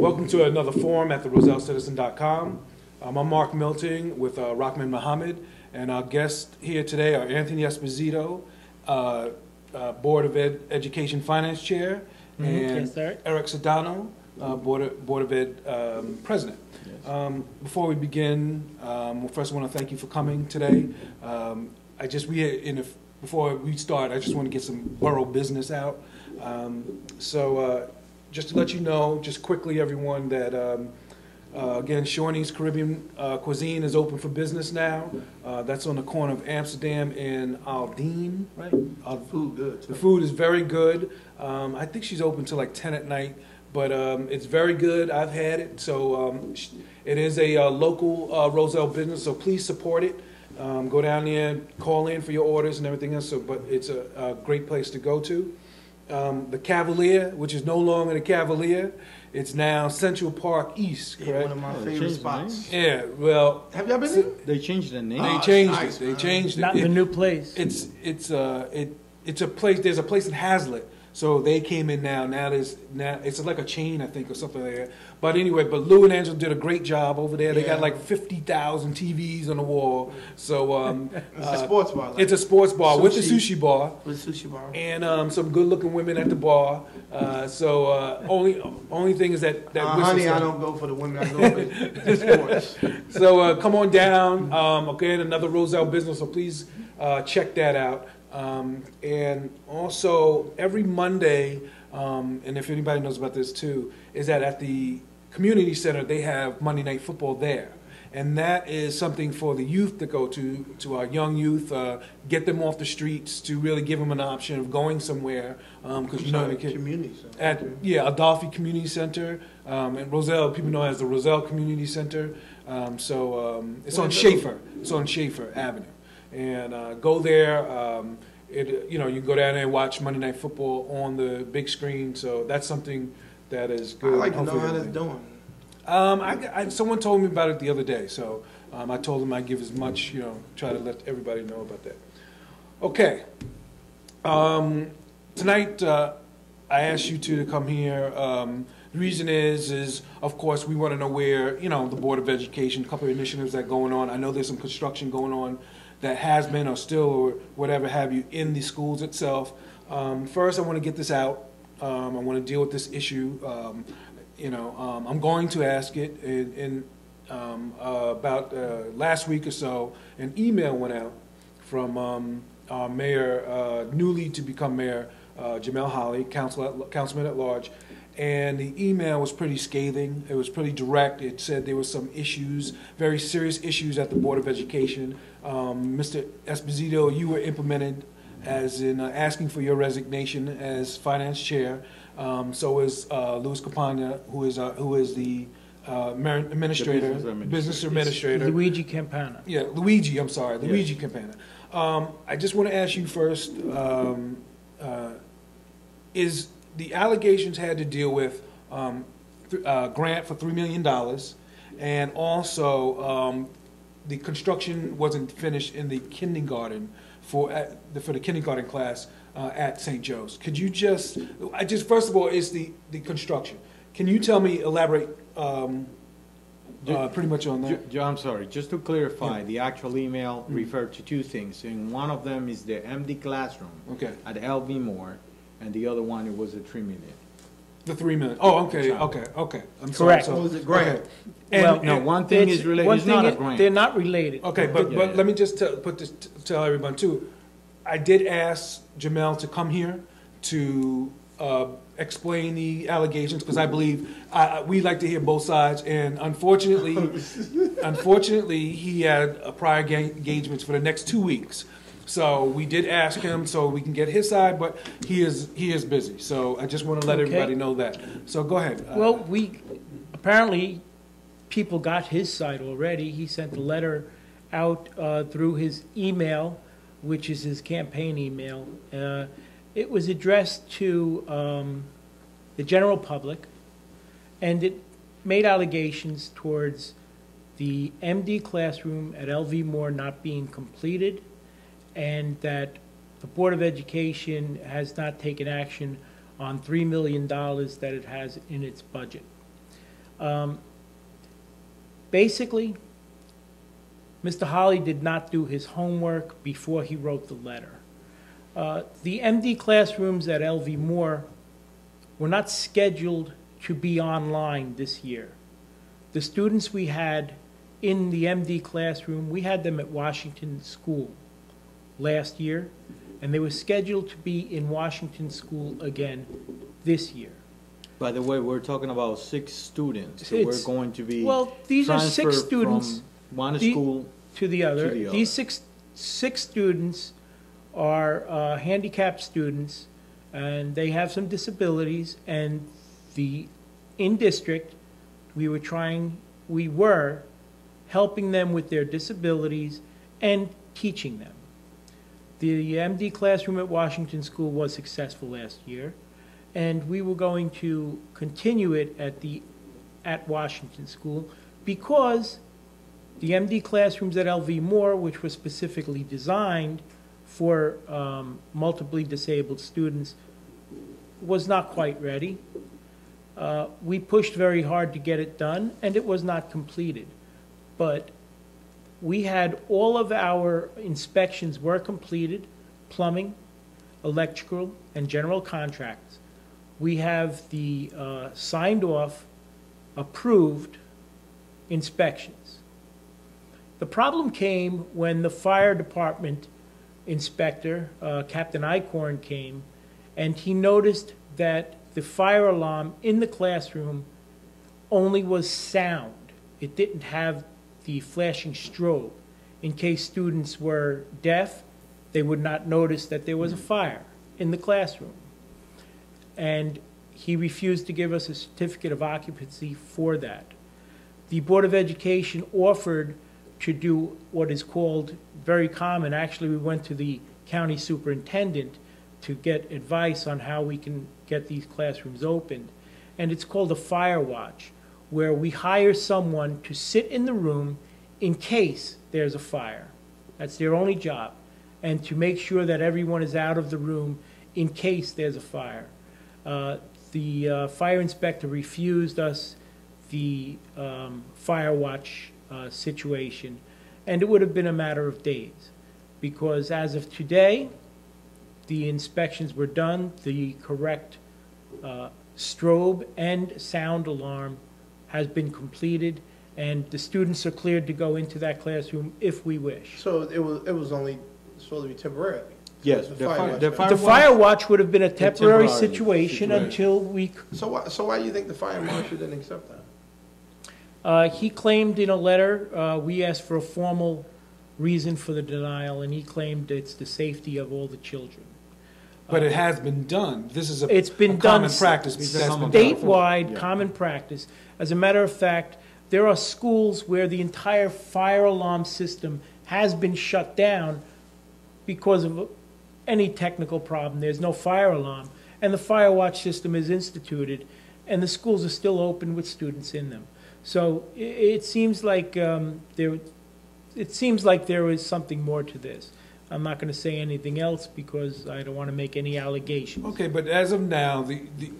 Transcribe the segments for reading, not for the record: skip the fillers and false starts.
Welcome to another forum at the RoselleCitizen.com. I'm Mark Milting with Rahman Mohammed, and our guests here today are Anthony Esposito, Board of Education Finance Chair, and Yes, sir. Eric Sedano, Board of Ed President. Yes. Before we begin, first I want to thank you for coming today. Before we start, I just want to get some borough business out. Just to let you know, just quickly, everyone, that again, Shawnee's Caribbean Cuisine is open for business now. That's on the corner of Amsterdam and Aldine, right? Food good too. The food is very good. I think she's open till like 10 at night, but it's very good. I've had it, so it is a local Roselle business, so please support it. Go down there, call in for your orders and everything else. But it's a great place to go to. The Cavalier, which is no longer the Cavalier, it's now Central Park East, correct? Yeah, one of my favorite changed the spots. Yeah, well, Have y'all been there? They changed the name. they it's changed nice, it. They man. changed it. Not the new place. It's a place. There's a place in Hazlitt, so they came in now. Now it's like a chain, I think, or something like that. But anyway, Lou and Angela did a great job over there. They got Yeah. like 50,000 TVs on the wall. So It's a sports bar. Like it's a sports bar with a Sushi. sushi bar. with sushi bar. And some good-looking women at the bar. Only thing is that whistle Honey, stuff. I don't go for the women. I go for the sports. So come on down. Again, another Roselle business. So please check that out. And also every Monday, and if anybody knows about this too, is that at the community center they have Monday Night Football there. And that is something for the youth to go to our young youth, get them off the streets, to really give them an option of going somewhere. Because they can, Community. So. Adolphi Community Center, and Roselle, people know it as the Roselle Community Center. It's on Schaefer. It's on Schaefer Avenue. And go there. You can go down there and watch Monday Night Football on the big screen. So that's something that is I good. like to know Hopefully how that's everything. doing. Someone told me about it the other day, so I told them I'd give as much, try to let everybody know about that. Okay. Tonight, I asked you two to come here. The reason is of course we want to know where, the Board of Education, a couple of initiatives that are going on. I know there's some construction going on that has been or still or whatever have you in the schools itself. First, I want to get this out. I want to deal with this issue. I'm going to ask it in about last week or so. An email went out from our mayor, newly to become mayor, Jamel Holly, councilman at large, and the email was pretty scathing. It was pretty direct. It said there were some issues, very serious issues at the Board of Education. Mr. Esposito, you were implemented as in asking for your resignation as finance chair. So is Louis Campagna, who is the administrator, business administrator. Luigi Campana. Yeah, Luigi. I'm sorry, Luigi Campana. I just want to ask you first: is the allegations had to deal with grant for $3 million, and also the construction wasn't finished in the kindergarten for the kindergarten class at St. Joe's. Could you first of all, is the construction. Can you elaborate pretty much on that? I'm sorry, just to clarify, the actual email referred to two things. And one of them is the MD classroom at LV Moore, and the other one, it was a $3 million. The $3 million. Oh, okay. I'm sorry. Correct. So, Was it grant? okay. Well, No, one thing is related. It's not a grant. They're not related. Okay, but let me just tell everyone too. I did ask Jamel to come here to explain the allegations, because I believe we like to hear both sides. And unfortunately, he had prior engagements for the next 2 weeks. So we did ask him so we can get his side, but he is busy. So I just want to let everybody know that. So go ahead. Well, apparently people got his side already. He sent a letter out through his email, which is his campaign email. It was addressed to the general public, and it made allegations towards the MD classroom at LV Moore not being completed, and that the Board of Education has not taken action on $3 million that it has in its budget. Basically, Mr. Holly did not do his homework before he wrote the letter. The MD classrooms at LV Moore were not scheduled to be online this year. The students we had in the MD classroom, we had them at Washington School last year, and they were scheduled to be in Washington School again this year. By the way, we're talking about 6 students, so we're It's- going to be Well, these are 6 transferred students from one The- school. to the other. To the These other. six students are handicapped students, and they have some disabilities, and in district, we were helping them with their disabilities and teaching them. The MD classroom at Washington School was successful last year, and we were going to continue it at Washington School because the MD classrooms at LV Moore, which were specifically designed for multiply disabled students, was not quite ready. We pushed very hard to get it done, and it was not completed. But we had all of our inspections were completed, plumbing, electrical, and general contracts. We have the signed off, approved inspections. The problem came when the fire department inspector, Captain Icorn, came, and he noticed that the fire alarm in the classroom only was sound. It didn't have the flashing strobe. In case students were deaf, they would not notice that there was a fire in the classroom. And he refused to give us a certificate of occupancy for that. The Board of Education offered to do what is called, very common, actually we went to the county superintendent to get advice on how we can get these classrooms opened. And it's called a fire watch, where we hire someone to sit in the room in case there's a fire. That's their only job, and to make sure that everyone is out of the room in case there's a fire. The fire inspector refused us the fire watch situation, and it would have been a matter of days, because as of today, the inspections were done, the correct strobe and sound alarm has been completed, and the students are cleared to go into that classroom if we wish. So it was only supposed to be temporary? Yes, The the fire fire, watch. the The fire The watch. fire watch would have been a temporary temporary situation situation. until we, So why do you think the fire marshal didn't accept that? he claimed in a letter, we asked for a formal reason for the denial, and he claimed it's the safety of all the children. But it has been done. This is It's been a done common practice. It's a that's common been done. Statewide, Yeah. common practice. As a matter of fact, there are schools where the entire fire alarm system has been shut down because of any technical problem. There's no fire alarm, and the fire watch system is instituted, and the schools are still open with students in them. So it seems like there is something more to this. I'm not going to say anything else because I don't want to make any allegations. Okay, but as of now,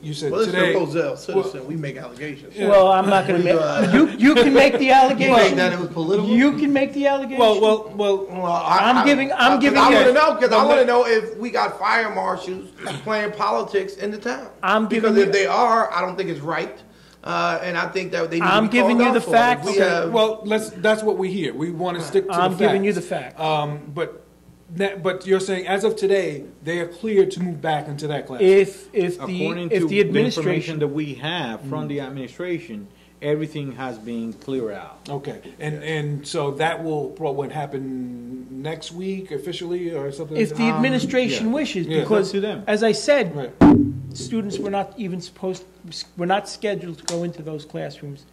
you said Well, this is a today. Roselle citizen, we make allegations. Yeah. Well, I'm not going to make, you can make the You think allegation. that it was political? You can make the allegation. Well, Well, I'm giving I you- want to know, because I No, want to no. know if we got fire marshals playing politics in the town. I'm giving Because if you- they are, I don't think it's right, and I think that they need I'm to be giving called you out the for it. facts. We have- well, that's what we hear. We want to stick to the facts. I'm giving you the facts. But you're saying as of today, they are cleared to move back into that class. If According the to the information administration, that we have from the administration, everything has been cleared out. Okay, and so that will what happen next week officially or something. if the administration yeah. wishes, Yeah, because up to them. as I said, Right. students were not even were not scheduled to go into those classrooms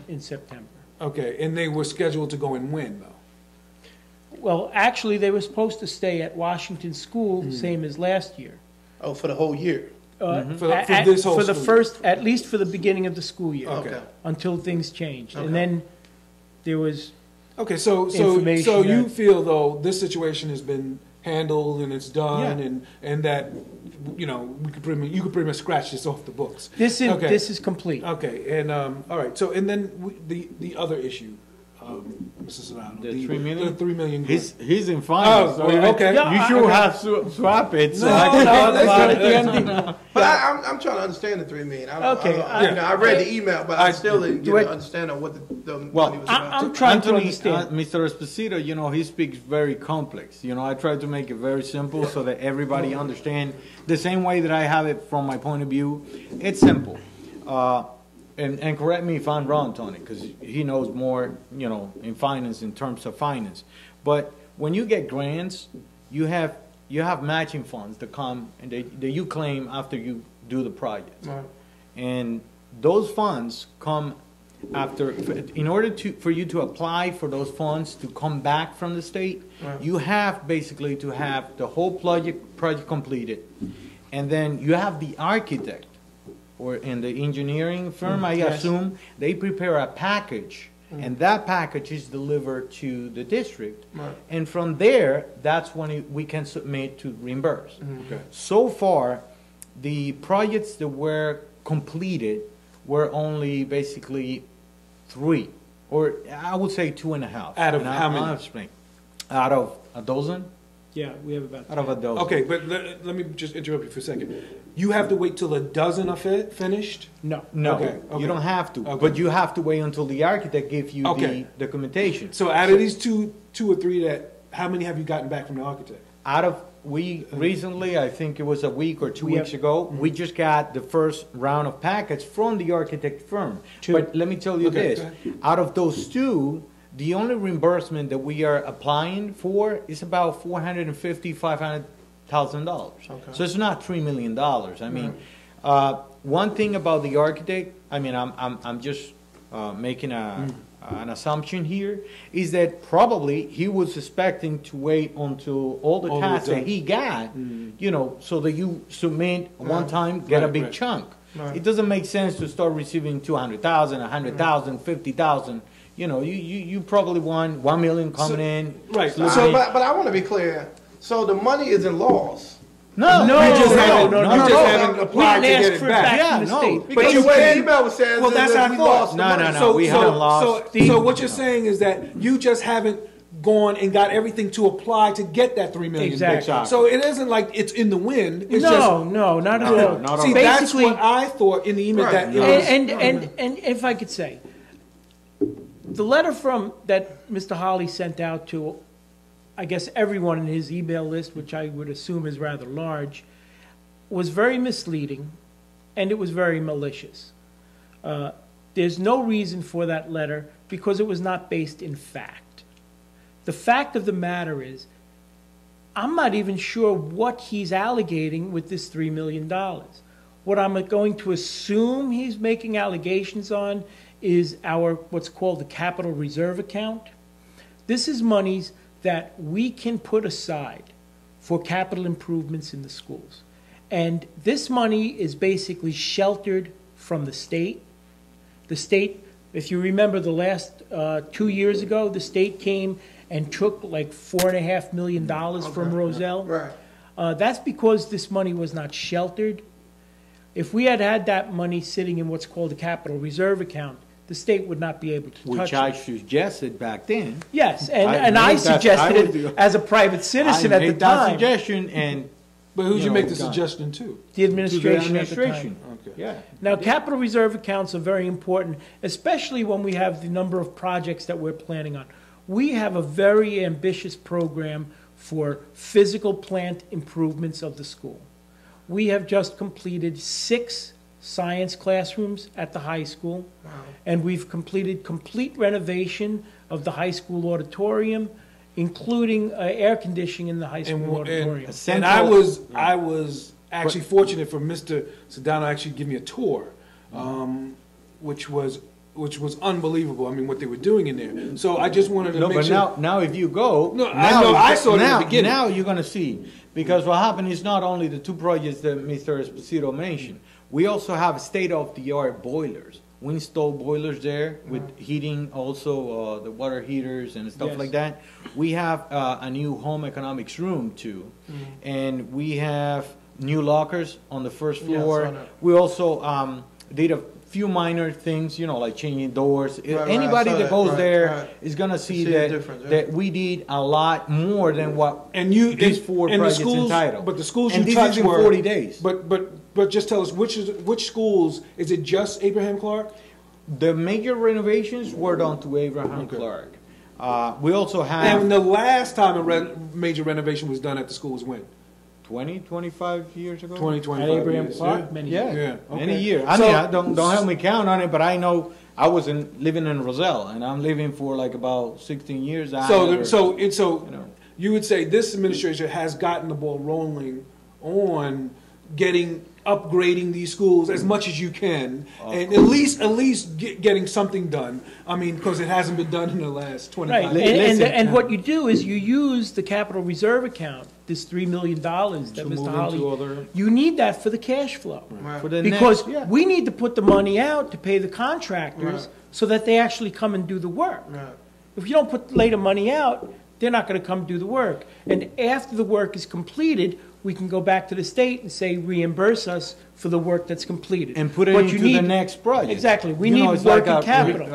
in September. Okay, and they were scheduled to go in when though? Well, actually, they were supposed to stay at Washington School, Hmm. same as last year. Oh, for the whole year? For this whole For the school first, at least for the beginning of the school year. Okay. Until things changed. Okay. And then there was, Okay, so Information you that- feel though this situation has been handled and it's done, Yeah. and that, you know, you could pretty much scratch this off the books. This is, Okay. this is complete. Okay, and, all right, so, and then the other issue, Mr. Sedano. The 3 million? The 3 million. He's in finance. Oh, well, okay. Yeah, You should okay. have swap it. So No, I can no, talk that's about good. it. That's good. But I'm trying to understand the 3 million. Okay, I read the email, but I still didn't do get I- an understanding of what the Well, money was I- about. I'm trying to Anthony, understand. Mr. Esposito, you know, he speaks very complex. You know, I try to make it very simple so that everybody understand the same way that I have it from my point of view. It's simple. And correct me if I'm wrong, Tony, because he knows more, you know, in finance, in terms of finance. But when you get grants, you have matching funds that come and that you claim after you do the project. Right. And those funds come after, in order for you to apply for those funds to come back from the state, Right. you have basically to have the whole project completed. And then you have the architect or in the engineering firm, I Yes. assume, they prepare a package. And that package is delivered to the district. Right. And from there, that's when we can submit to reimburse. Okay. So far, the projects that were completed were only basically 3, or I would say 2.5. Out of And how many? I'll explain. Out of a dozen? Yeah, we have about. Out of a dozen. Okay, but let me just interrupt you for a second. You have to wait till a dozen are finished? No. No, Okay, okay. you don't have to, Okay. but you have to wait until the architect gives you Okay. the documentation. So out of these two or three how many have you gotten back from the architect? We recently, I think it was a week or 2 We weeks have- ago, we just got the first round of packets from the architect firm. 2. But let me tell you Okay, this, go ahead. out of those 2, the only reimbursement that we are applying for is about $450,000-$500,000. Okay. So it's not $3 million. I mean, one thing about the architect, I mean, I'm just making an assumption here, is that probably he was expecting to wait until all the All tasks done. that he got, you know, so that you submit one time, get a Right, big right. chunk. Right. It doesn't make sense to start receiving 200,000, 100,000, 50,000. You know, you probably want 1 million coming in. right, slowly. So, but I want to be clear. So the money isn't lost. No, No, You just no, haven't, no, you no, just no. haven't We applied to didn't get ask it for it back. back Yeah, from the no. state. Because you the way can- the email says Well, that's how we I lost thought. the No, money. no, no. we haven't lost. So what you're saying is that you just haven't gone and got everything to apply to get that 3 million. Exactly. So it isn't like it's in the wind. It's No, just, no, not at No, all. not at see, all. that's Basically- what I thought in the email Right. that it was. And if I could say, the letter that Mr. Holly sent out to, I guess, everyone in his email list, which I would assume is rather large, was very misleading, and it was very malicious. There's no reason for that letter because it was not based in fact. The fact of the matter is, I'm not even sure what he's allocating with this $3 million. What I'm going to assume he's making allegations on is what's called the capital reserve account. This is monies that we can put aside for capital improvements in the schools. And this money is basically sheltered from the state. The state, if you remember the last 2 years ago, the state came and took like $4.5 million from Roselle. Right. That's because this money was not sheltered. If we had had that money sitting in what's called a capital reserve account, the state would not be able to touch Which it. I suggested back then. Yes, I and I made that- suggested I it was- as a private citizen I at the made that time. suggestion and But who'd you No, make the God. suggestion to? The to the administration at the time. administration. Okay. Yeah. Now, capital reserve accounts are very important, especially when we have the number of projects that we're planning on. We have a very ambitious program for physical plant improvements of the school. We have just completed 6 science classrooms at the high school, and we've completed complete renovation of the high school auditorium, including air conditioning in the high school auditorium. And I was actually fortunate for Mr. Sedano actually give me a tour, which was unbelievable. I mean, what they were doing in there. So I just wanted to No, make but sure. now if you go, No, I know, I saw it in the beginning. Now you're gonna see, because what happened is not only the 2 projects that Mr. Esposito mentioned, we also have state-of-the-art boilers. We installed boilers there with heating, also the water heaters and stuff Yes. like that. We have a new home economics room too, and we have new lockers on the first Yeah, I saw floor. that. We also did a few minor things, you know, like changing doors. Right, Anybody I saw that goes right, there right. is gonna see See the that difference, yeah. that we did a lot more than what And you, these four and the projects schools, entitled. but the schools And you this touched is in were 40 days. But just tell us which schools is it? Just Abraham Clark? The major renovations were done to Abraham Okay. Clark. We also And have the last time a major renovation was done at the school was when? 25 years ago. 2025 At Abraham years, Clark, yeah? many Yeah, years. Yeah, many okay. years. I So- mean, don't help me count on it, but I know I wasn't living in Roselle, and I'm living for like about 16 years. I So, never- so you know. you would say this administration has gotten the ball rolling on upgrading these schools as much as you can, and at least getting something done. I mean, because it hasn't been done in the last 25 Right, years. and what you do is you use the capital reserve account, this $3 million that To Mr. move into Holly, other- you need that for the cash flow. Right. for the Because next, yeah. we need to put the money out to pay the contractors Right. so that they actually come and do the work. Right. If you don't lay the money out, they're not gonna come do the work. And after the work is completed, we can go back to the state and say reimburse us for the work that's completed. and put it But you into the need- next project. Exactly. We You know, need it's like working a capital.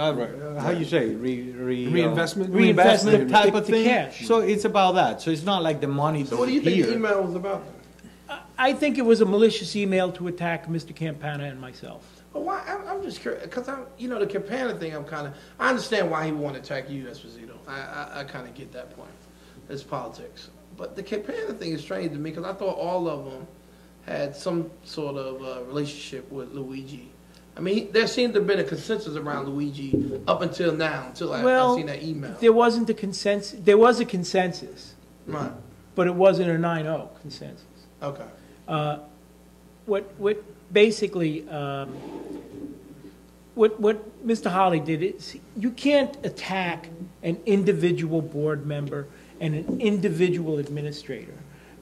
how you say Reinvestment? reinvestment type of the thing. cash. So it's about that. So it's not like the money. So what do you think the here. email was about then? I think it was a malicious email to attack Mr. Campana and myself. But why, I'm just curious, because the Campana thing, I understand why he would want to attack you, Esposito. I kind of get that point. It's politics. But the Campana thing is strange to me, because I thought all of them had some sort of relationship with Luigi. I mean, there seemed to have been a consensus around Luigi up until now, until I seen that email. There wasn't a consensus. There was a consensus, Right, but it wasn't a 9-0 consensus. okay. What basically, what Mr. Holly did is, you can't attack an individual board member and an individual administrator.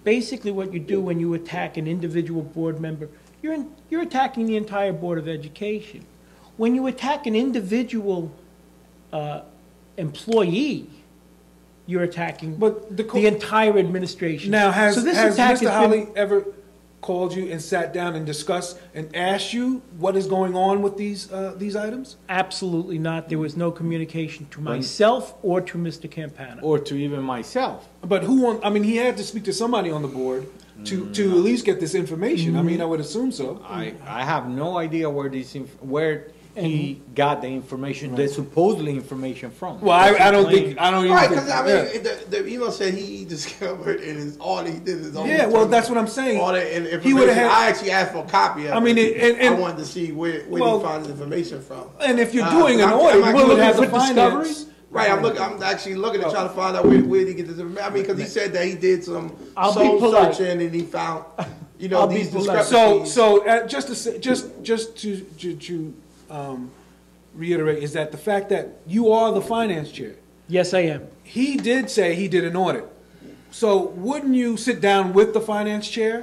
Basically, what you do when you attack an individual board member, you're attacking the entire Board of Education. When you attack an individual employee, you're attacking But the entire administration. Now, has So this Mr. attack has been- Holly ever called you and sat down and discussed and asked you what is going on with these items? Absolutely not. There was no communication to myself or to Mr. Campana. Or to even myself. But I mean, he had to speak to somebody on the board to at least get this information. I mean, I would assume so. I have no idea where he got the information, the supposedly information from. Well, I don't even Right, because think- yeah. the email said he discovered in his audit, he did his own. Yeah, well, that's what I'm saying. Audit and He information. would've had- I actually asked for a copy of it. I mean, and- I wanted to see where well, he found his information from. And if you're doing an I'm audit, actually you would looking have the for finance. Right, I'm actually looking at trying to find out where did he get this information. I mean, because he said that he did some I'll be soul polite. searching and he found, I'll be these polite. discrepancies. Just to reiterate, is that the fact that you are the finance chair, Yes, I am. he did say he did an audit. So wouldn't you sit down with the finance chair?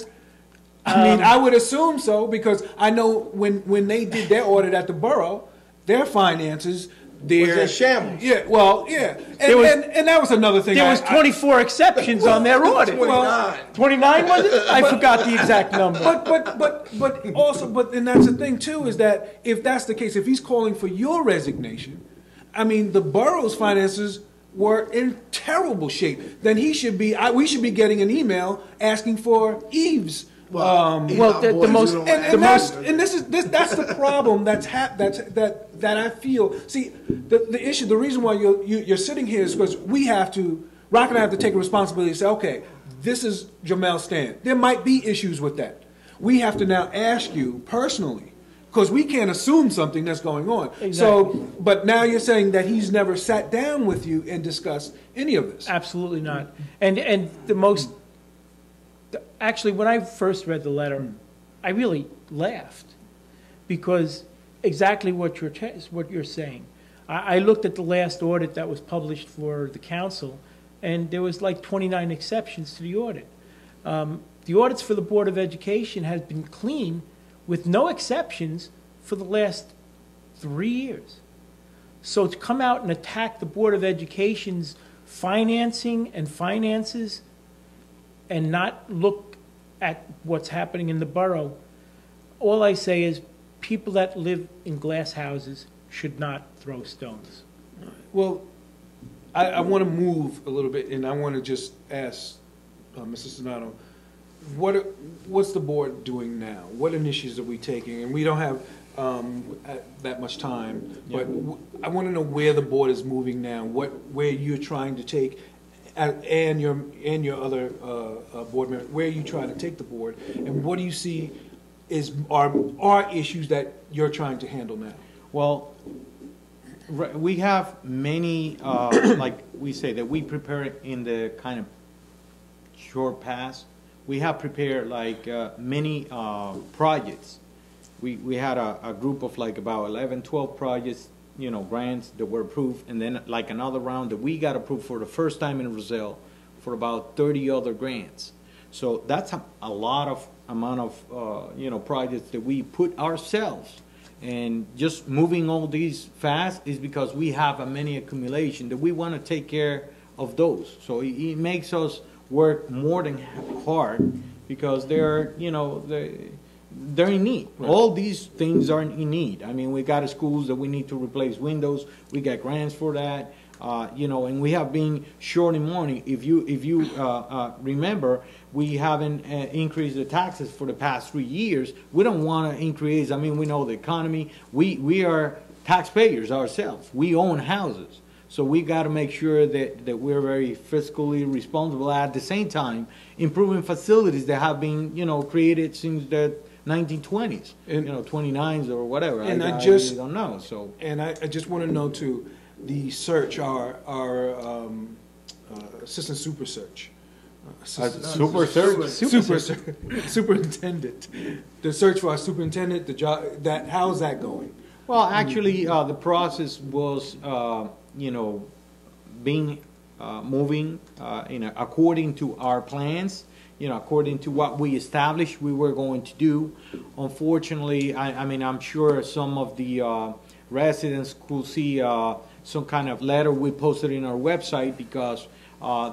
I mean, I would assume so, because I know when they did their audit at the borough, their finances, their. in shambles. Yeah, well, yeah. There was- And that was another thing. There was 24 exceptions on their audit. 29. 29 was it? I forgot the exact number. But and that's the thing too, is that if that's the case, if he's calling for your resignation, I mean, the borough's finances were in terrible shape. Then we should be getting an email asking for Eve's. Well, the most- That's the problem that I feel. See, the issue, the reason why you're sitting here is because Rock and I have to take a responsibility and say, okay, this is Jamel's stand. There might be issues with that. We have to now ask you personally, because we can't assume something that's going on. Exactly. So, but now you're saying that he's never sat down with you and discussed any of this. Absolutely not. And actually, when I first read the letter, I really laughed, because exactly what you're saying. I looked at the last audit that was published for the council, and there was like 29 exceptions to the audit. The audits for the Board of Education has been clean, with no exceptions, for the last 3 years. So to come out and attack the Board of Education's financing and finances and not look at what's happening in the borough, all I say is people that live in glass houses should not throw stones. Well, I want to move a little bit, and I want to just ask Mr. Sonato, what's the board doing now? What initiatives are we taking? And we don't have that much time, but I want to know where the board is moving now, where you're trying to take, and your other board members, where are you trying to take the board, and what do you see are issues that you're trying to handle now? Well, we have many, like we say, that we prepare in the kind of short past. We have prepared like many projects. We had a group of like about 11, 12 projects, grants that were approved, and then like another round that we got approved for the first time in Brazil for about 30 other grants. So that's a lot of amount of projects that we put ourselves. And just moving all these fast is because we have a many accumulation that we want to take care of those. So it makes us work more than hard because they're in need. Right. All these things are in need. I mean, we got schools that we need to replace windows. We got grants for that. And we have been short in money. If you remember, we haven't increased the taxes for the past 3 years. We don't want to increase. I mean, we know the economy. We are taxpayers ourselves. We own houses. So we got to make sure that we're very fiscally responsible. At the same time, improving facilities that have been, created since the 1920s, And- 29s or whatever. And I really don't know. So. And I just want to know too, the search, our assistant super search. Super search? Superintendent. The search for our superintendent, the job, how's that going? Well, actually, the process was, being moving, according to our plans, according to what we established we were going to do. Unfortunately, I'm sure some of the residents could see some kind of letter we posted in our website because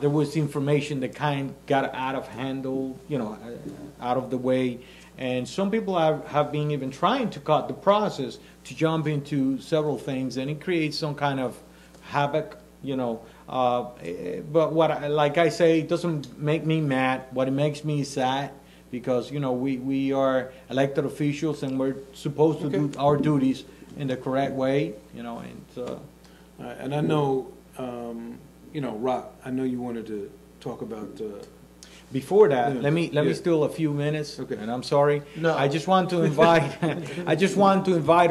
there was information that kind of got out of handle, out of the way. And some people have been even trying to cut the process to jump into several things, and it creates some kind of havoc, But like I say, it doesn't make me mad. What it makes me sad because, we are elected officials and we're supposed to do our duties in the correct way, And I know, Rock, I know you wanted to talk about. Before that, Yeah. let me Yeah. steal a few minutes, Okay. and I'm sorry. No. I just want to invite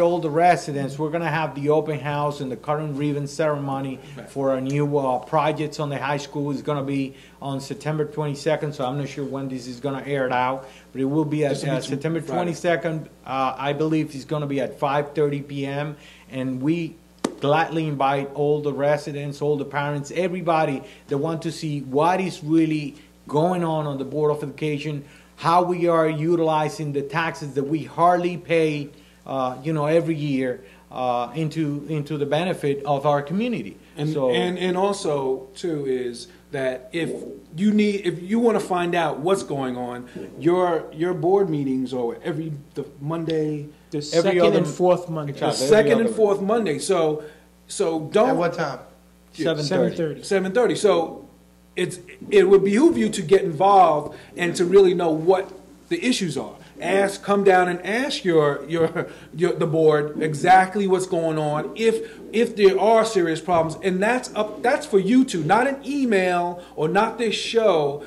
all the residents. We're gonna have the open house and the current ribbon ceremony Right. for our new projects on the high school. It's gonna be on September 22nd, so I'm not sure when this is gonna air it out, but it will be at This will be September Friday. 22nd. I believe it's gonna be at 5:30 p.m. and we gladly invite all the residents, all the parents, everybody that want to see what is really going on the Board of Education, how we are utilizing the taxes that we hardly pay, every year into the benefit of our community. And, So and also too is that if you want to find out what's going on, your board meetings are the Monday, The Every second other- and fourth Monday. the Every second other- and fourth Monday. So At don't what time? 7:30. 7:30. So it would behoove you to get involved and to really know what the issues are. Come down and ask the board exactly what's going on. If there are serious problems, and that's for you to, not an email or not this show.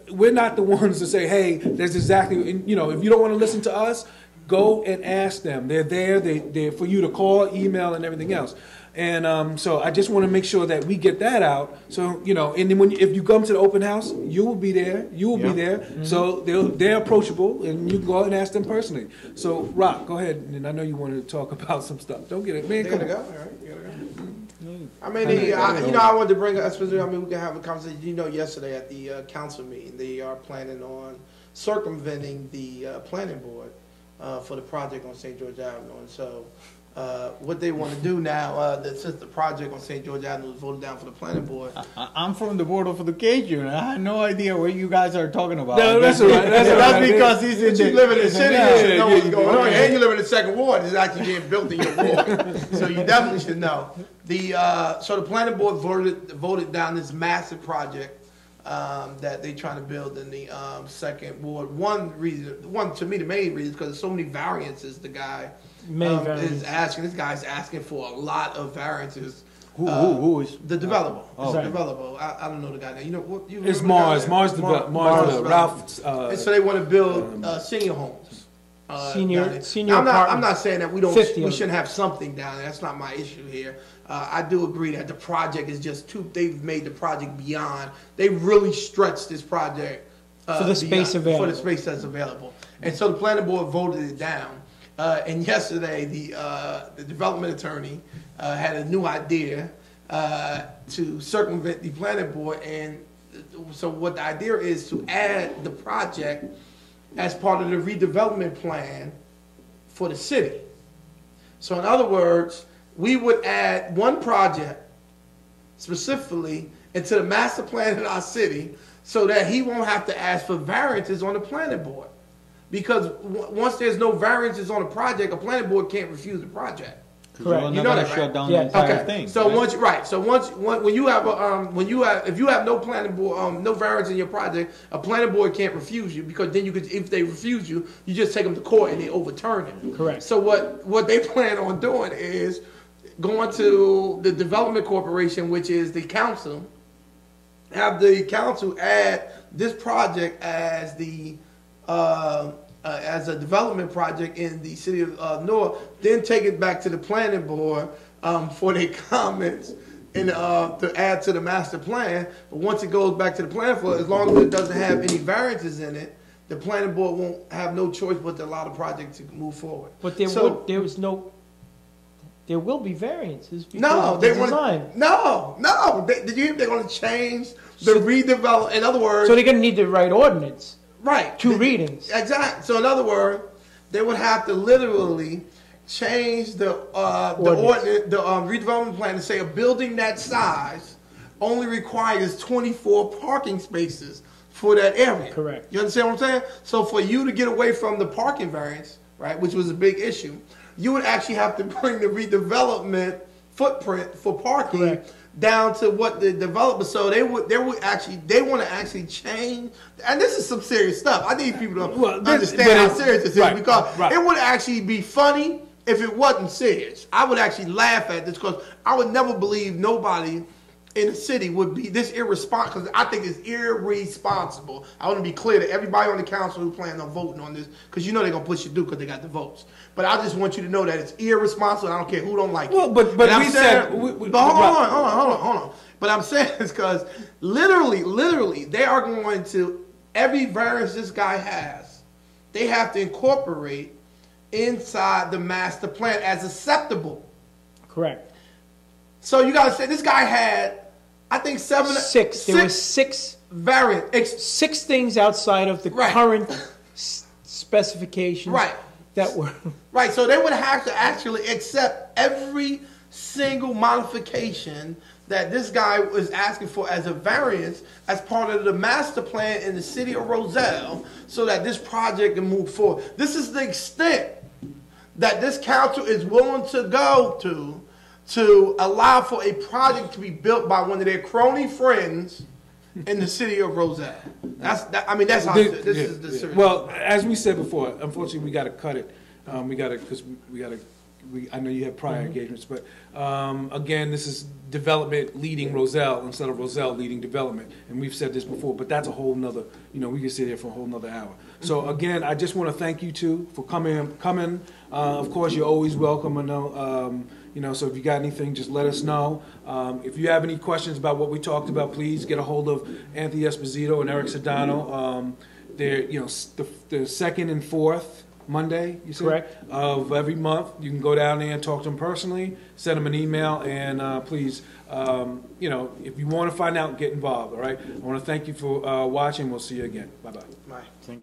We're not the ones to say, hey, there's exactly. If you don't want to listen to us, go and ask them. They're there. They're for you to call, email, and everything else. And so I just want to make sure that we get that out. So and then if you come to the open house, you will be there. You will be there. Mm-hmm. So they're approachable, and you can go and ask them personally. So Rock, go ahead, and I know you wanted to talk about some stuff. Don't get it, man. You Come gotta on. go. All right, you gotta go. I wanted to bring up, we can have a conversation. Yesterday at the council meeting, they are planning on circumventing the planning board for the project on St. George Avenue. And so what they want to do now, since the project on St. George Avenue was voted down for the planning board. I'm from the Board of Education. I have no idea what you guys are talking about. No, that's all right. That's all That's right. because he's in But you live in the city, you should know what's going on. yeah. And you live in the second ward, it's actually getting built in your ward. So you definitely should know. So the planning board voted down this massive project that they trying to build in the second ward. To me, the main reason is because there's so many variances the guy is asking. This guy's asking for a lot of variances. Who is? The developer. Oh, The okay. developer. I don't know the guy name. You know what? You It's remember the guy Mars. name? Mars. Ralph. And so they want to build senior homes. Senior- down there. senior Now, I'm apartments. not saying that we 50 of them. shouldn't have something down there. That's not my issue here. I do agree that the project is just too. They've made the project beyond. They really stretched this project For the space available. For the space that's available. And so the planning board voted it down. And yesterday, the development attorney had a new idea to circumvent the planning board. And so what the idea is to add the project as part of the redevelopment plan for the city. So in other words, we would add one project specifically into the master plan in our city so that he won't have to ask for variances on the planning board. Because once there's no variances on a project, a planning board can't refuse the project. Correct. You're You not know gonna that, right? shut down Yeah. the entire Okay. thing. So right? when you have if you have no planning board no variance in your project, a planning board can't refuse you because then if they refuse you, you just take them to court and they overturn it. Correct. So what they plan on doing is going to the development corporation, which is the council, have the council add this project as a development project in the city of North, then take it back to the planning board for their comments and to add to the master plan. But once it goes back to the planning board, as long as it doesn't have any variances in it, the planning board won't have no choice but to allow the project to move forward. But there will be variances because No, of the they design. want no. Did you hear they're going to change the redevelop? In other words, So they're gonna need the right ordinance, right, two readings. Exactly. So in other words, they would have to literally change the redevelopment plan to say a building that size only requires 24 parking spaces for that area. Correct. You understand what I'm saying? So for you to get away from the parking variance, right, which was a big issue, you would actually have to bring the redevelopment footprint for parking Correct. down to what the developer. So they want to actually change. And this is some serious stuff. I need people to understand how serious this is because it would actually be funny if it wasn't serious. I would actually laugh at this because I would never believe nobody in the city would be this irresponsible. Because I think it's irresponsible. I want to be clear to everybody on the council who plans on voting on this because you know they're gonna push you through because they got the votes. But I just want you to know that it's irresponsible. And I don't care who don't like it. Well, but And we I'm said. saying- but hold on. But I'm saying it's because literally, they are going to every variance this guy has, they have to incorporate inside the master plan as acceptable. Correct. So you got to say this guy had, I think There was six variants. six things outside of the Right. current specifications Right. that were Right, so they would have to actually accept every single modification that this guy was asking for as a variance as part of the master plan in the city of Roselle so that this project can move forward. This is the extent that this council is willing to go to allow for a project to be built by one of their crony friends in the city of Roselle. That's how this is the serious. Well, as we said before, unfortunately, we got to cut it. I know you have prior engagements, but again, this is development leading Roselle instead of Roselle leading development. And we've said this before, but that's a whole nother, we could sit here for a whole nother hour. So again, I just want to thank you two for coming. Of course, you're always welcome. I know, so if you got anything, just let us know. If you have any questions about what we talked about, please get a hold of Anthony Esposito and Eric Sedano. They're, the second and fourth Monday, you said? Correct. Of every month. You can go down there and talk to them personally, send them an email, and please, if you want to find out, get involved, all right? I want to thank you for watching. We'll see you again. Bye-bye. Bye.